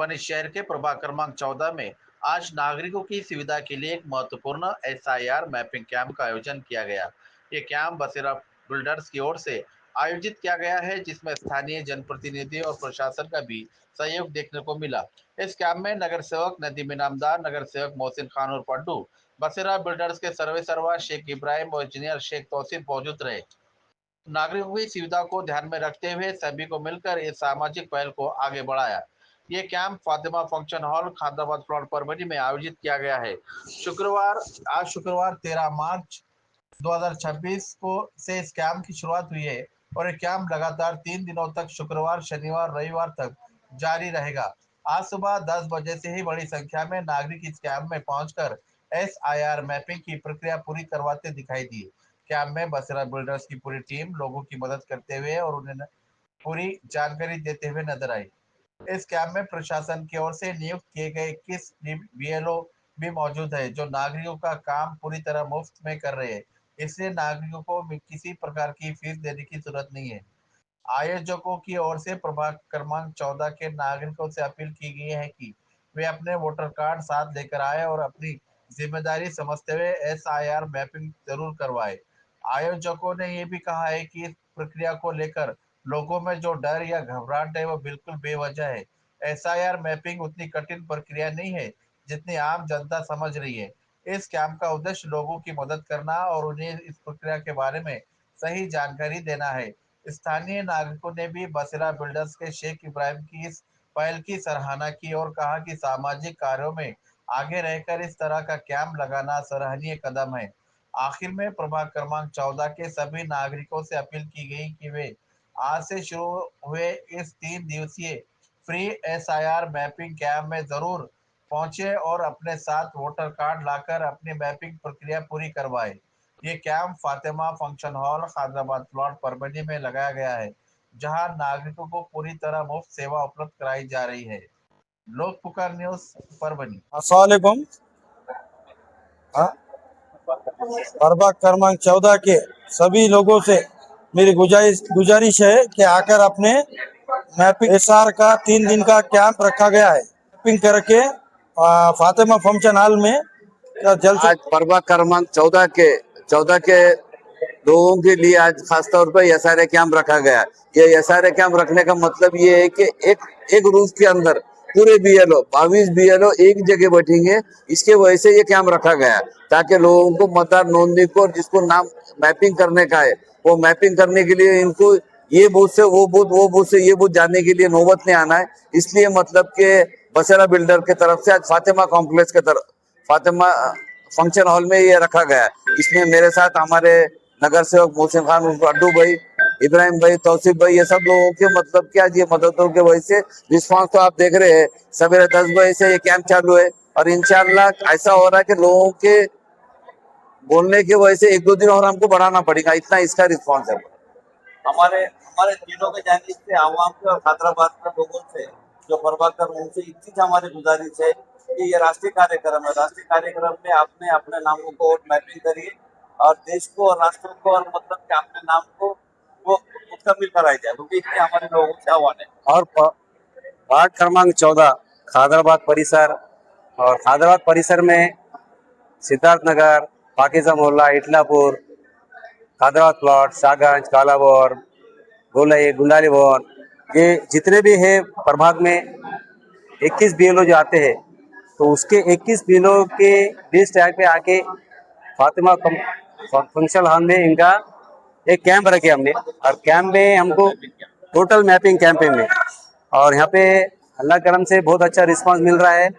परभनी शहर के प्रभाग क्रमांक 14 में आज नागरिकों की सुविधा के लिए एक महत्वपूर्ण एसआईआर मैपिंग कैंप का आयोजन किया गया। ये कैंप बसेरा बिल्डर्स की ओर से आयोजित किया गया है, जिसमें स्थानीय जनप्रतिनिधि और प्रशासन का भी सहयोग देखने को मिला। इस कैंप में नगर सेवक नदीम इनामदार, नगर सेवक मोहसिन खान और पड्डू, बसेरा बिल्डर्स के सर्वे सर्वा शेख इब्राहिम और इंजीनियर शेख तौसीफ मौजूद रहे। नागरिकों की सुविधा को ध्यान में रखते हुए सभी को मिलकर इस सामाजिक पहल को आगे बढ़ाया। ये camp Fatima function hall, Khadrabad plot Parbhani में आयोजित किया गया है। शुक्रवार 13 मार्च 2026 को से इस कैंप की शुरुआत हुई है और ये कैंप लगातार 3 दिनों तक शुक्रवार, शनिवार, रविवार तक जारी रहेगा। आज सुबह 10 बजे से ही बड़ी संख्या में नागरिक इस कैंप में पहुंचकर एसआईआर मैपिंग की प्रक्रिया पूरी करवाते दिखाई दिए। कैंप में बसेरा बिल्डर्स की पूरी टीम लोगों की मदद करते हुए और उन्हें पूरी जानकारी देते हुए नजर आई। इस कैंप में प्रशासन की ओर से नियुक्त किए गए 21 बीएलओ भी मौजूद है, जो नागरिकों का काम पूरी तरह मुफ्त में कर रहे हैं। इसलिए नागरिकों को किसी प्रकार की फीस देने की जरूरत नहीं है। आयोजकों की ओर से प्रभाग क्रमांक 14 के नागरिकों से अपील की गई है कि वे अपने वोटर कार्ड साथ लेकर आए और अपनी जिम्मेदारी समझते हुए एसआईआर मैपिंग जरूर करवाए। आयोजकों ने यह भी कहा है कि इस प्रक्रिया को लेकर लोगों में जो डर या घबराहट है वो बिल्कुल बेवजह है। एसआईआर मैपिंग उतनी कठिन प्रक्रिया नहीं है जितनी आम जनता समझ रही है। इस कैंप का उद्देश्य लोगों की मदद करना और उन्हें इस प्रक्रिया के बारे में सही जानकारी देना है। स्थानीय नागरिकों ने भी बसेरा बिल्डर्स के शेख इब्राहिम की इस पहल की सराहना की और कहा कि सामाजिक कार्यों में आगे रहकर इस तरह का कैंप लगाना सराहनीय कदम है। आखिर में प्रभाग क्रमांक 14 के सभी नागरिकों से अपील की गई कि वे आज से शुरू हुए इस 3 दिवसीय फ्री एसआईआर मैपिंग कैंप में जरूर पहुंचे और अपने साथ वोटर कार्ड लाकर अपनी मैपिंग प्रक्रिया पूरी करवाए। ये camp Fatima function hall, Khadrabad plot Parbhani में लगाया गया है, जहां नागरिकों को पूरी तरह मुफ्त सेवा उपलब्ध कराई जा रही है। लोक पुकार न्यूज परभनी। अस्सलामुअलैकुम। प्रभाग क्रमांक 14 के सभी लोगों से मेरी गुजारिश है कि आकर अपने मैपिंग एसआर का 3 दिन का कैंप रखा गया है। मैपिंग करके फातिमा फंक्शन हॉल में जल्द आज प्रभाग क्रमांक 14 के लोगों के लिए आज खासतौर पर एसआरए कैंप रखा गया। ये एसआरए कैंप रखने का मतलब ये है कि एक रूफ के अंदर पूरे बीएलओ 22 बीएलओ एक जगह बैठेंगे। इसके वजह से ये कैंप रखा गया ताकि लोगों को मतदार नोंदणी को जिसको नाम मैपिंग करने का है वो मैपिंग करने के लिए इनको ये बूथ से वो बूथ से ये बूथ जाने के लिए नौबत नहीं आना है। इसलिए मतलब के बसेरा बिल्डर के तरफ से आज फातिमा कॉम्प्लेक्स के तरफ फातिमा फंक्शन हॉल में ये रखा गया। इसमें मेरे साथ हमारे नगर सेवक मोहसिन खान, अड्डू भाई, इब्राहिम भाई, तौसीफ भाई, ये सब लोगों के मतलब क्या ये मददों के वजह से रिस्पांस तो आप देख रहे हैं। सवेरे 10 बजे से ये कैंप चालू है और इंशाल्लाह ऐसा हो रहा है कि लोगों के बोलने की वजह से 1-2 दिन और हमको बढ़ाना पड़ेगा, इतना इसका रिस्पॉन्स है। हमारे हमारे तीनों के जाने से आवाम के और हैदराबाद के लोगों से जो प्रभाग कर उनसे इतनी हमारी गुजारिश है कि ये राष्ट्रीय कार्यक्रम है। राष्ट्रीय कार्यक्रम में आपने अपने नामों को और मैपिंग करिए और देश को और राष्ट्र को और मतलब कि अपने नाम को वो मुकम्मल कराई जाए, क्योंकि इसलिए हमारे लोगों से आह्वान है। और वार्ड क्रमांक 14 खादराबाद परिसर और खादराबाद परिसर में सिद्धार्थ नगर, पाकिजा मोहल्ला, इटलापुर, खादराबाद प्लॉट, शाहगंज, कालाबोर, गोलाई, गुंडाली भवन, ये जितने भी है प्रभाग में 21 बीएलओ जो आते हैं तो उसके 21 बीएलओ के लिस्ट पे आके फातिमा फंक्शन हॉल में इनका एक कैंप रखे हमने और कैंप में हमको टोटल मैपिंग कैंपेन में और यहाँ पे अल्लाह करम से बहुत अच्छा रिस्पांस मिल रहा है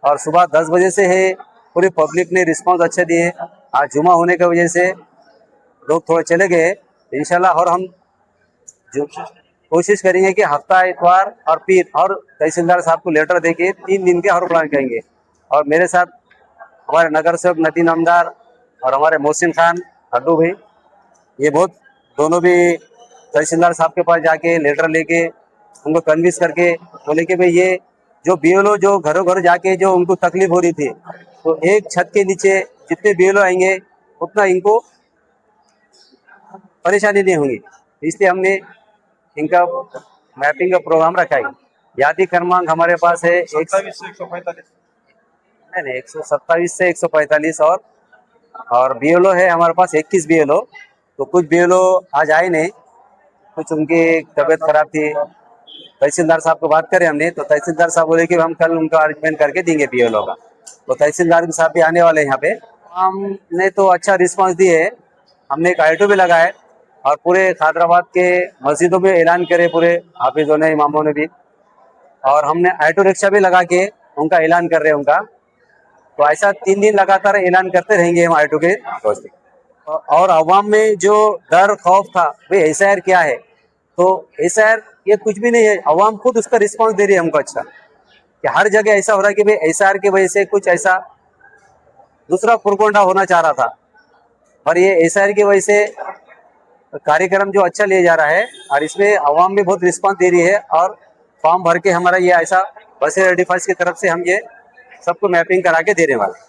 और सुबह 10 बजे से है पूरी पब्लिक ने रिस्पांस अच्छा दिए। आज जुमा होने की वजह से लोग थोड़े चले गए इंशाल्लाह, और हम जो कोशिश करेंगे कि हफ्ता इतवार और पीर और तहसीलदार साहब को लेटर देके 3 दिन के हर प्लान करेंगे। और मेरे साथ हमारे नगर सेवक नदीम इनामदार और हमारे मोहसिन खान, अड्डू भाई, ये बहुत दोनों भी तहसीलदार साहब के पास जाके लेटर लेके उनको कन्विंस करके बोले कि भाई ये जो बीएलओ जो घरों घर जाके जो उनको तकलीफ हो रही थी तो एक छत के नीचे जितने बीएलओ आएंगे उतना इनको परेशानी नहीं होगी, इसलिए हमने इनका मैपिंग का प्रोग्राम रखा है। यादी क्रमांक हमारे पास है 27 से 145। नहीं 127 से 145 और बीएलओ है हमारे पास 21 बीएलओ। तो कुछ बीएलओ आज आए नहीं, कुछ उनकी तबीयत खराब थी। तहसीलदार साहब को बात करें हमने, तो तहसीलदार साहब बोले कि हम कल उनका अरेंजमेंट करके देंगे बीएलओ का। तो तहसीलदार साहब भी आने वाले हैं यहाँ पे। हमने तो अच्छा रिस्पांस दिए है। हमने एक ऑटो भी लगाए और पूरे हैदराबाद के मस्जिदों में ऐलान करे, पूरे हाफिजों ने, इमामों ने भी, और हमने ऑटो रिक्शा भी लगा के उनका ऐलान कर रहे हैं उनका। तो ऐसा 3 दिन लगातार ऐलान करते रहेंगे हम ऑटो के दोस्त। और अवाम में जो डर खौफ था भाई एसआईआर क्या है, तो एसआईआर ये कुछ भी नहीं है। अवाम खुद उसका रिस्पांस दे रही है हमको अच्छा, कि हर जगह ऐसा हो रहा है कि भाई एसआईआर की वजह से कुछ ऐसा दूसरा पुरकोंडा होना चाह रहा था, पर ये एसआईआर की वजह से कार्यक्रम जो अच्छा लिया जा रहा है और इसमें अवाम भी बहुत रिस्पांस दे रही है। और फॉर्म भर के हमारा ये ऐसा बसेरा डिफेंस की तरफ से हम ये सबको मैपिंग करा के देने वाले हैं।